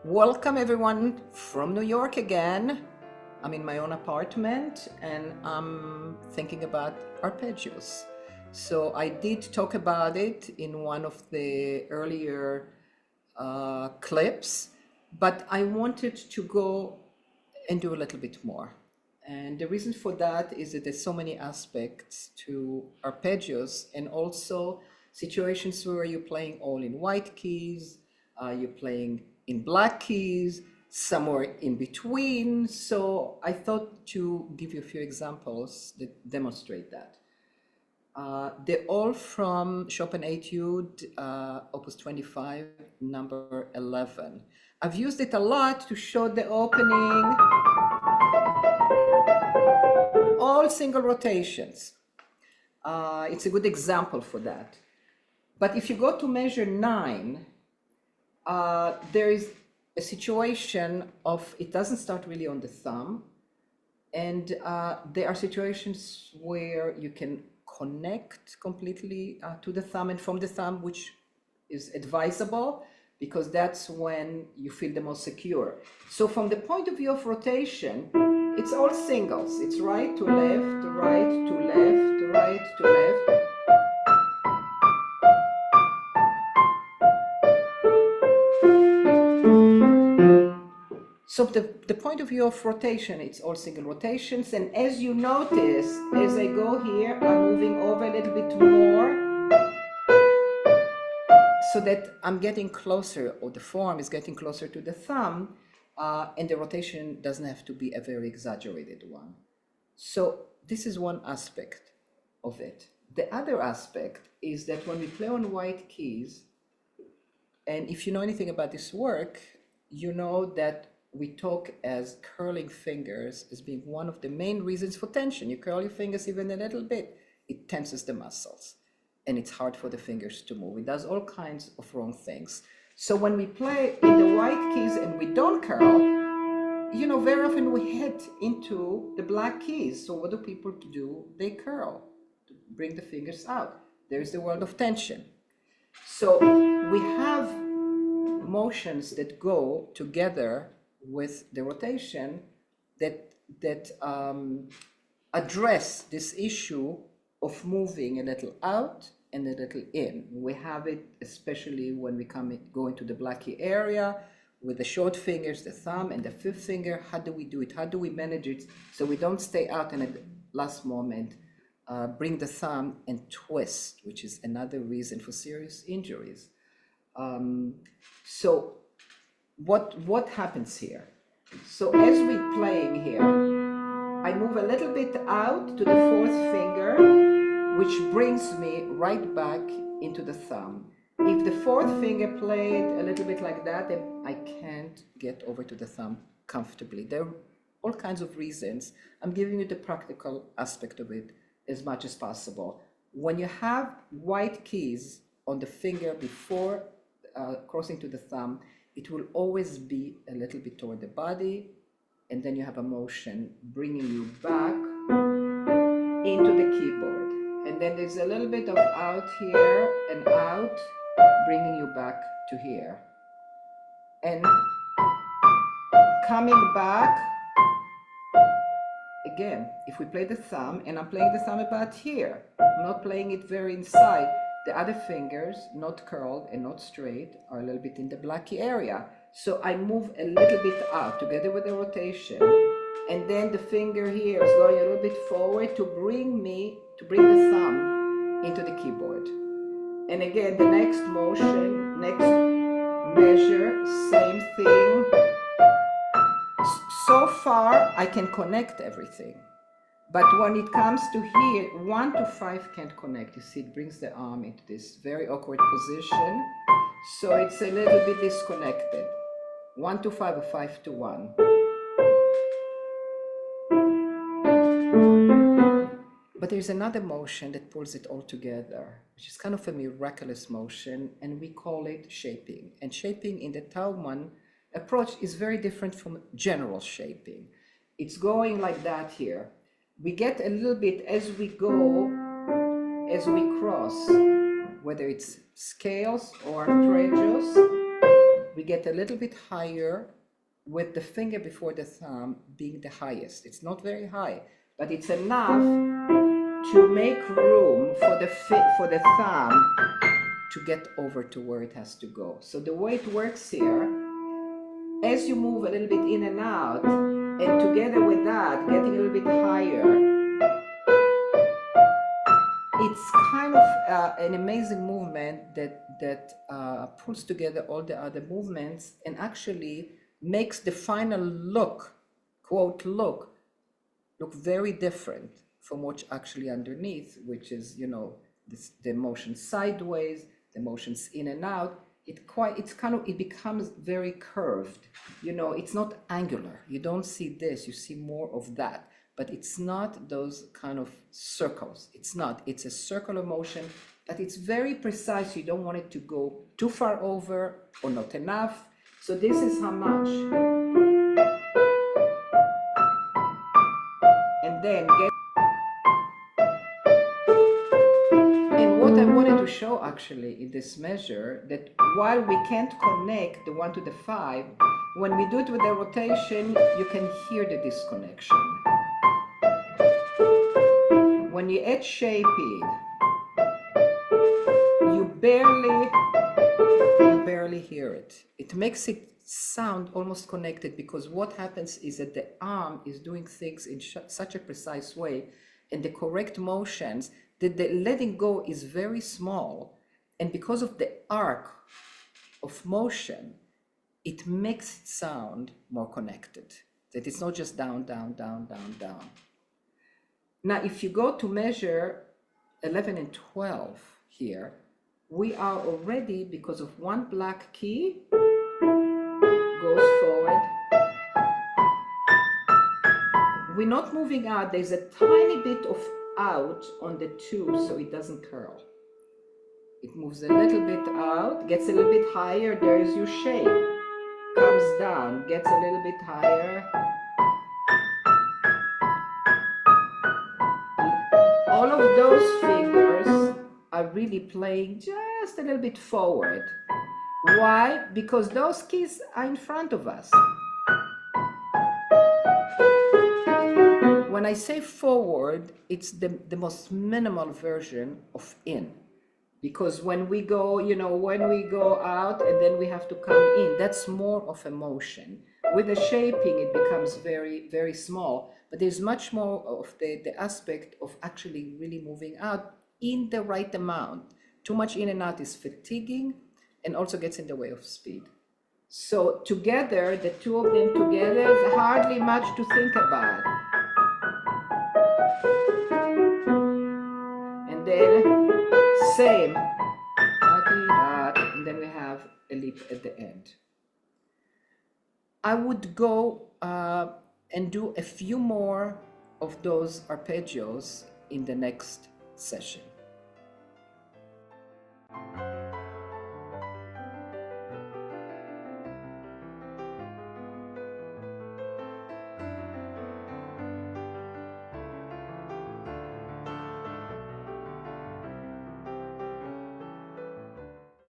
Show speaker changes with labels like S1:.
S1: Welcome everyone from New York again. I'm in my own apartment and I'm thinking about arpeggios. So I did talk about it in one of the earlier clips, but I wanted to go and do a little bit more. And the reason for that is that there's so many aspects to arpeggios and also situations where you're playing all in white keys, you're playing in black keys, somewhere in between. So I thought to give you a few examples that demonstrate that. They're all from Chopin Etude, Opus 25, number 11. I've used it a lot to show the opening, all single rotations. It's a good example for that. But if you go to measure 9, there is a situation of, it doesn't start really on the thumb, and there are situations where you can connect completely to the thumb and from the thumb, which is advisable because that's when you feel the most secure. So from the point of view of rotation, it's all singles. It's right to left, right to left, right to left. So the point of view of rotation, it's all single rotations. And as you notice, as I go here, I'm moving over a little bit more so that I'm getting closer, or the forearm is getting closer to the thumb, and the rotation doesn't have to be a very exaggerated one. So this is one aspect of it. The other aspect is that when we play on white keys, and if you know anything about this work, you know that we talk as curling fingers as being one of the main reasons for tension. You curl your fingers even a little bit, it tenses the muscles and it's hard for the fingers to move. It does all kinds of wrong things. So when we play in the white keys and we don't curl, you know, very often we head into the black keys. So what do people do? They curl to bring the fingers out. There's the world of tension. So we have motions that go together with the rotation that address this issue of moving a little out and a little in. We have it especially when we go into the black key area with the short fingers, the thumb and the fifth finger. How do we do it? How do we manage it so we don't stay out and at the last moment bring the thumb and twist, which is another reason for serious injuries. So what happens here? So as we're playing here, I move a little bit out to the fourth finger, which brings me right back into the thumb. If the fourth finger played a little bit like that, then I can't get over to the thumb comfortably. There are all kinds of reasons. I'm giving you the practical aspect of it as much as possible. When you have white keys on the finger before crossing to the thumb, it will always be a little bit toward the body, and then you have a motion bringing you back into the keyboard. And then there's a little bit of out here and out, bringing you back to here. And coming back, again, if we play the thumb, and I'm playing the thumb about here, I'm not playing it very inside. The other fingers, not curled and not straight, are a little bit in the black key area. So I move a little bit out together with the rotation. And then the finger here is going a little bit forward to bring the thumb into the keyboard. And again, the next motion, next measure, same thing. So far, I can connect everything. But when it comes to here, 1 to 5 can't connect. You see, it brings the arm into this very awkward position. So it's a little bit disconnected. 1 to 5 or 5 to 1. But there's another motion that pulls it all together, which is kind of a miraculous motion, and we call it shaping. And shaping in the Taubman approach is very different from general shaping. It's going like that here. We get a little bit as we go, as we cross, whether it's scales or arpeggios, we get a little bit higher with the finger before the thumb being the highest. It's not very high, but it's enough to make room for the thumb to get over to where it has to go. So the way it works here, as you move a little bit in and out, and together with that, getting a little bit higher, it's kind of an amazing movement that pulls together all the other movements and actually makes the final look, quote, look very different from what's actually underneath, which is, you know, the motion sideways, the motions in and out. It becomes very curved. You know, it's not angular. You don't see this, you see more of that. But it's not those kind of circles. It's not. It's a circular motion, but it's very precise. You don't want it to go too far over or not enough. So this is how much. And then and what I wanted to show actually in this measure, that while we can't connect the 1 to the 5, when we do it with the rotation, you can hear the disconnection. When you add shaping, you barely hear it. It makes it sound almost connected, because what happens is that the arm is doing things in such a precise way, and the correct motions, that the letting go is very small, and because of the arc of motion, it makes it sound more connected, that it's not just down, down, down, down, down. Now, if you go to measure 11 and 12 here, we are already, because of one black key, goes forward. We're not moving out. There's a tiny bit of out on the 2, so it doesn't curl. It moves a little bit out, gets a little bit higher. There's your shape. Comes down, gets a little bit higher. All of those fingers are really playing just a little bit forward. Why? Because those keys are in front of us. When I say forward, it's the most minimal version of in. Because when we go, you know, when we go out and then we have to come in, that's more of a motion. With the shaping, it becomes very, very small, but there's much more of the aspect of actually really moving out in the right amount. Too much in and out is fatiguing and also gets in the way of speed. So together, the two of them together, is hardly much to think about. And then same, and then we have a leap at the end. I would go and do a few more of those arpeggios in the next session.